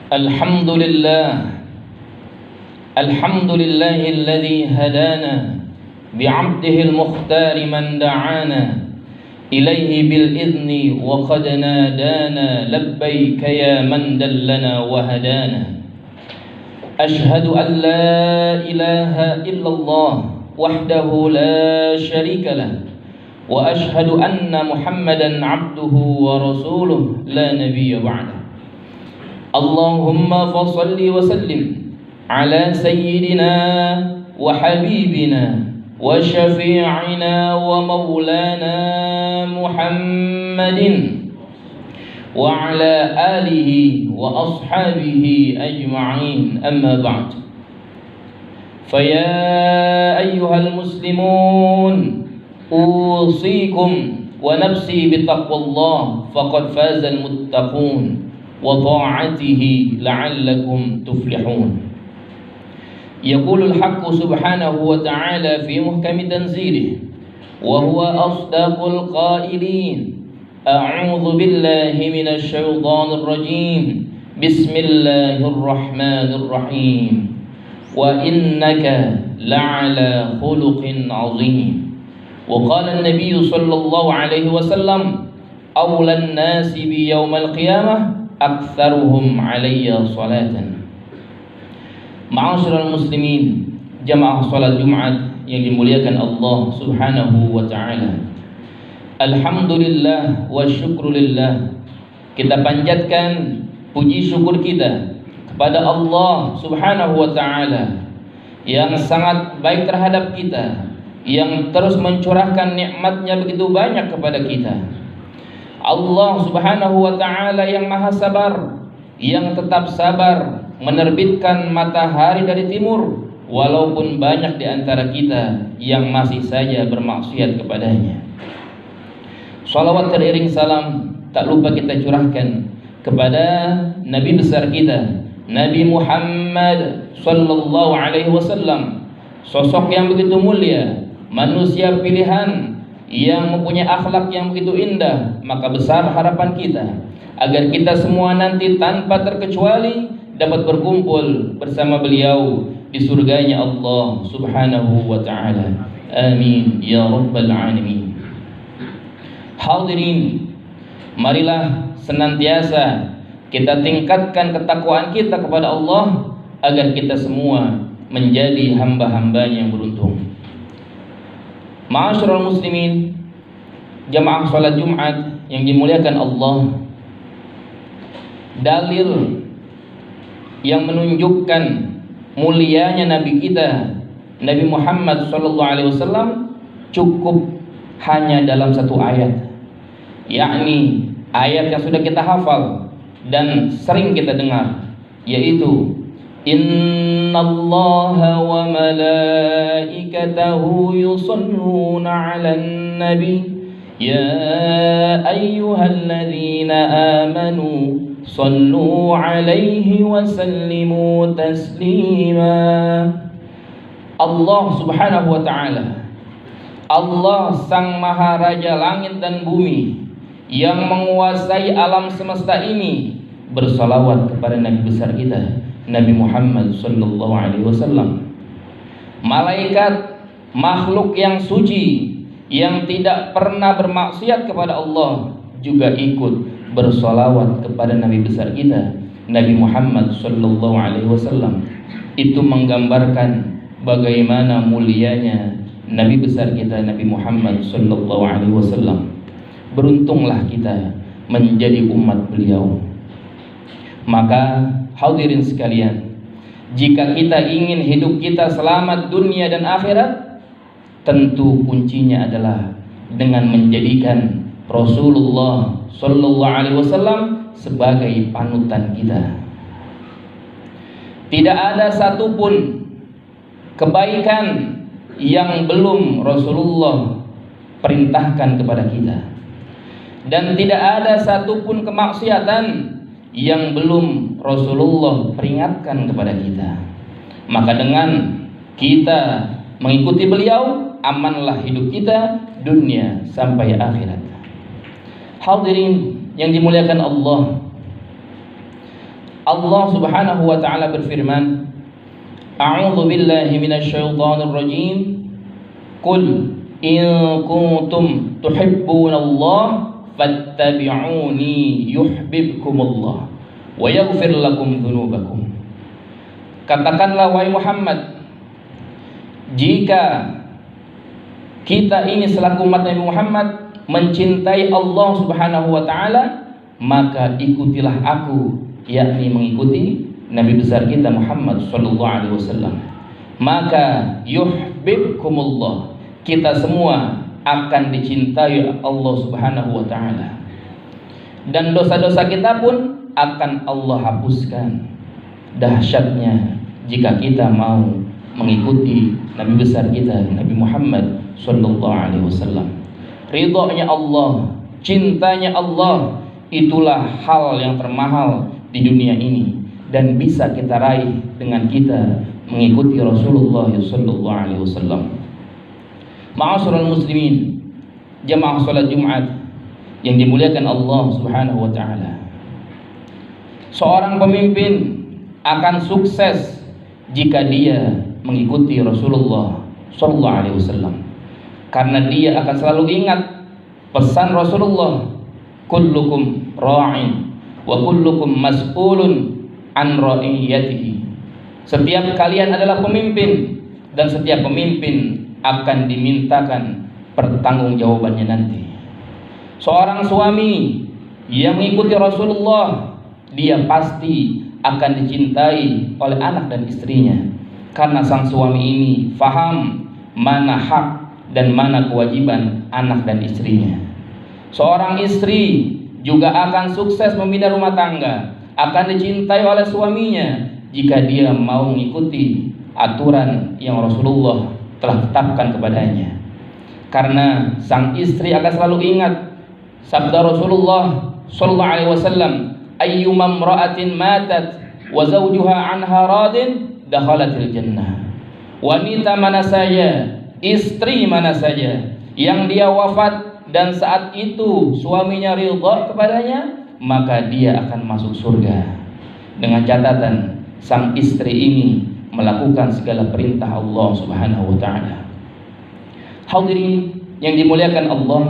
Alhamdulillah alladhi hadana bi'abdihi al-mukhtari man da'ana ilaihi bil idni wa qad nadana labbaika ya man dallana wa hadana. Ashhadu an la ilaha illallah wahdahu la sharika lah wa ashhadu anna Muhammadan abduhu wa rasuluh la nabiyya ba'dah. Allahumma fasalli wa sallim ala sayyidina wa habibina wa syafi'ina wa maulana Muhammadin wa ala alihi wa ashabihi ajma'in, amma ba'd. Faya ayyuhal muslimun usikum wa nafsi bitaqwallah faqad fazal muttaqun wa ta'atihi la'allakum tuflihun. Yaqulul haqqu subhanahu wa ta'ala fi muhkami tanzilih wa huwa asdaqul qailin. A'udzu billahi minasy syaithanir rajim. Bismillahirrahmanirrahim. Wa innaka la'ala khuluqin 'azim. Wa qala an-nabiy sallallahu alaihi wasallam awlan nasi bi yaumil qiyamah aktsaruhum alayya salatan. Ma'asyiral muslimin, jamaah salat Jumat yang dimuliakan Allah Subhanahu wa taala. Alhamdulillah wa syukrulillah. Kita panjatkan puji syukur kita kepada Allah Subhanahu wa taala yang sangat baik terhadap kita, yang terus mencurahkan nikmatnya begitu banyak kepada kita. Allah Subhanahu wa ta'ala yang maha sabar, yang tetap sabar menerbitkan matahari dari timur, walaupun banyak di antara kita yang masih saja bermaksiat kepadanya. Salawat teriring salam tak lupa kita curahkan kepada Nabi besar kita, Nabi Muhammad sallallahu alaihi wasallam, sosok yang begitu mulia, manusia pilihan yang mempunyai akhlak yang begitu indah. Maka besar harapan kita agar kita semua nanti tanpa terkecuali dapat berkumpul bersama beliau di surganya Allah Subhanahu wa ta'ala. Amin ya rabbal alamin. Hadirin, marilah senantiasa kita tingkatkan ketakwaan kita kepada Allah agar kita semua menjadi hamba-hambanya yang beruntung. Ma'asyiral muslimin, jamaah salat Jumat yang dimuliakan Allah, dalil yang menunjukkan mulianya Nabi kita, Nabi Muhammad sallallahu alaihi wasallam, cukup hanya dalam satu ayat, yakni ayat yang sudah kita hafal dan sering kita dengar, yaitu Innallaha wa malaikatahu yusalluna 'alan nabi ya ayyuhalladzina amanu sallu 'alaihi wa sallimu taslima. Allah Subhanahu wa ta'ala, Allah sang maha raja langit dan bumi yang menguasai alam semesta ini, bersalawat kepada Nabi besar kita, Nabi Muhammad sallallahu alaihi wasallam. Malaikat, makhluk yang suci yang tidak pernah bermaksiat kepada Allah juga ikut bersolawat kepada Nabi besar kita, Nabi Muhammad sallallahu alaihi wasallam. Itu menggambarkan bagaimana mulianya Nabi besar kita, Nabi Muhammad sallallahu alaihi wasallam. Beruntunglah kita menjadi umat beliau. Maka hadirin sekalian, jika kita ingin hidup kita selamat dunia dan akhirat, tentu kuncinya adalah dengan menjadikan Rasulullah sallallahu alaihi wasallam sebagai panutan kita. Tidak ada satupun kebaikan yang belum Rasulullah perintahkan kepada kita, dan tidak ada satupun kemaksiatan yang belum Rasulullah peringatkan kepada kita. Maka dengan kita mengikuti beliau, amanlah hidup kita dunia sampai akhirat. Hadirin yang dimuliakan Allah, Allah Subhanahu wa taala berfirman, A'udzu billahi minasyaitonir rajim. Qul in kuntum tuhibbunallah fattabi'uni yuhibbukumullah wa yaghfir lakum dzunubakum. Katakanlah wahai Muhammad, jika kita ini selaku umat Nabi Muhammad mencintai Allah Subhanahu wa taala, maka ikutilah aku, yakni mengikuti Nabi besar kita Muhammad sallallahu alaihi wasallam. Maka yuhibbukumullah, kita semua akan dicintai Allah Subhanahu wa taala. Dan dosa-dosa kita pun akan Allah hapuskan. Dahsyatnya jika kita mau mengikuti Nabi besar kita Nabi Muhammad sallallahu alaihi wasallam. Ridhonya Allah, cintanya Allah, itulah hal yang termahal di dunia ini dan bisa kita raih dengan kita mengikuti Rasulullah sallallahu alaihi wasallam. Ma'asyiral muslimin, jamaah salat Jumat yang dimuliakan Allah Subhanahu wa taala. Seorang pemimpin akan sukses jika dia mengikuti Rasulullah sallallahu alaihi wasallam. Karena dia akan selalu ingat pesan Rasulullah, kullukum ra'in wa kullukum mas'ulun an ra'iyatihi. Setiap kalian adalah pemimpin dan setiap pemimpin akan dimintakan pertanggungjawabannya nanti. Seorang suami yang mengikuti Rasulullah, dia pasti akan dicintai oleh anak dan istrinya, karena sang suami ini faham mana hak dan mana kewajiban anak dan istrinya. Seorang istri juga akan sukses membina rumah tangga, akan dicintai oleh suaminya jika dia mau mengikuti aturan yang Rasulullah telah tetapkan kepadanya. Karena sang istri akan selalu ingat sabda Rasulullah sallallahu alaihi wasallam, ayyuma imra'atin matat wa zawjuha anha radin dakhalatil jannah. Wanita mana saja, istri mana saja yang dia wafat dan saat itu suaminya ridha kepadanya, maka dia akan masuk surga. Dengan catatan sang istri ini melakukan segala perintah Allah Subhanahu wa taala. Hadirin yang dimuliakan Allah,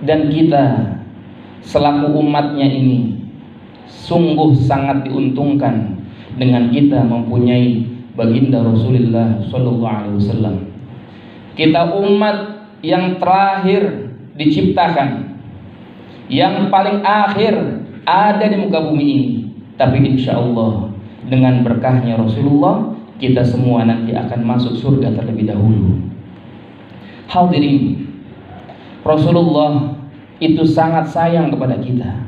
dan kita selaku umatnya ini sungguh sangat diuntungkan dengan kita mempunyai baginda Rasulullah sallallahu alaihi wasallam. Kita umat yang terakhir diciptakan, yang paling akhir ada di muka bumi ini. Tapi insya Allah dengan berkahnya Rasulullah, kita semua nanti akan masuk surga terlebih dahulu. Hadirin, Rasulullah itu sangat sayang kepada kita.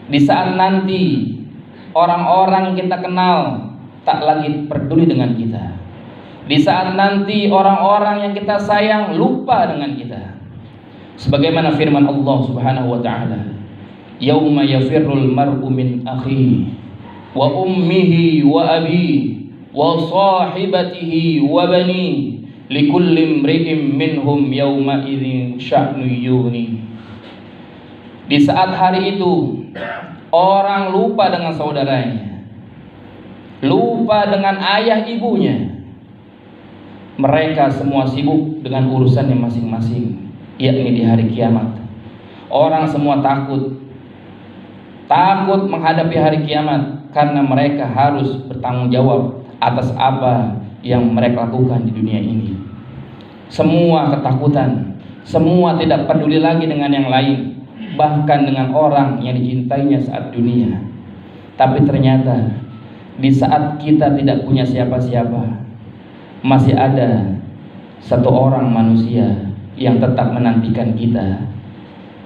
Di saat nanti orang-orang yang kita kenal tak lagi peduli dengan kita, di saat nanti orang-orang yang kita sayang lupa dengan kita, sebagaimana firman Allah Subhanahu wa taala, yauma yafirrul mar'u min akhihi wa ummihi wa abihi wa sahibatihi wa banihi likulli imri'in minhum yawma idzin sya'nu yughni. Di saat hari itu orang lupa dengan saudaranya, lupa dengan ayah ibunya. Mereka semua sibuk dengan urusannya masing-masing, yakni di hari kiamat. Orang semua takut menghadapi hari kiamat karena mereka harus bertanggung jawab atas apa yang mereka lakukan di dunia ini. Semua ketakutan, semua tidak peduli lagi dengan yang lain, bahkan dengan orang yang dicintainya saat dunia. Tapi ternyata di saat kita tidak punya siapa-siapa, masih ada satu orang manusia yang tetap menantikan kita,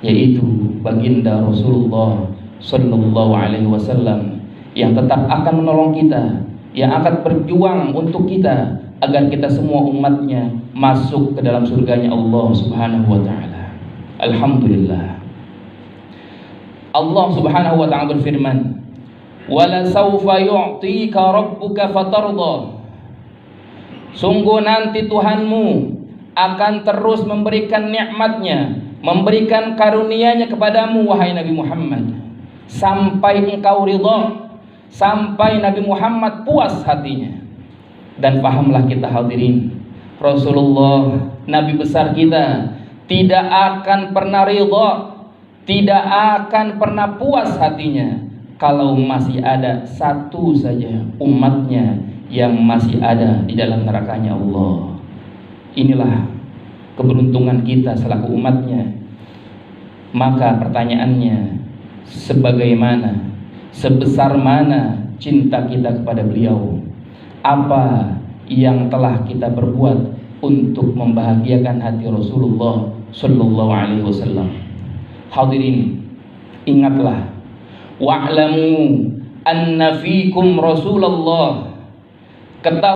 yaitu baginda Rasulullah sallallahu alaihi wasallam, yang tetap akan menolong kita, yang akan berjuang untuk kita agar kita semua umatnya masuk ke dalam surganya Allah Subhanahu wa taala. Alhamdulillah. Allah Subhanahu wa taala berfirman, "Wala saufa yu'tika rabbuka fatarda." Sungguh nanti Tuhanmu akan terus memberikan nikmatnya, memberikan karunia-Nya kepadamu wahai Nabi Muhammad, sampai engkau ridha, sampai Nabi Muhammad puas hatinya. Dan pahamlah kita hadirin, Rasulullah Nabi besar kita tidak akan pernah ridha, tidak akan pernah puas hatinya kalau masih ada satu saja umatnya yang masih ada di dalam nerakanya Allah. Inilah keberuntungan kita selaku umatnya. Maka pertanyaannya, sebagaimana, sebesar mana cinta kita kepada beliau? Apa yang telah kita perbuat untuk membahagiakan hati Rasulullah Sallallahu Alaihi Wasallam? Hadirin, ingatlah, wa'lamu anna fikum Rasulullah.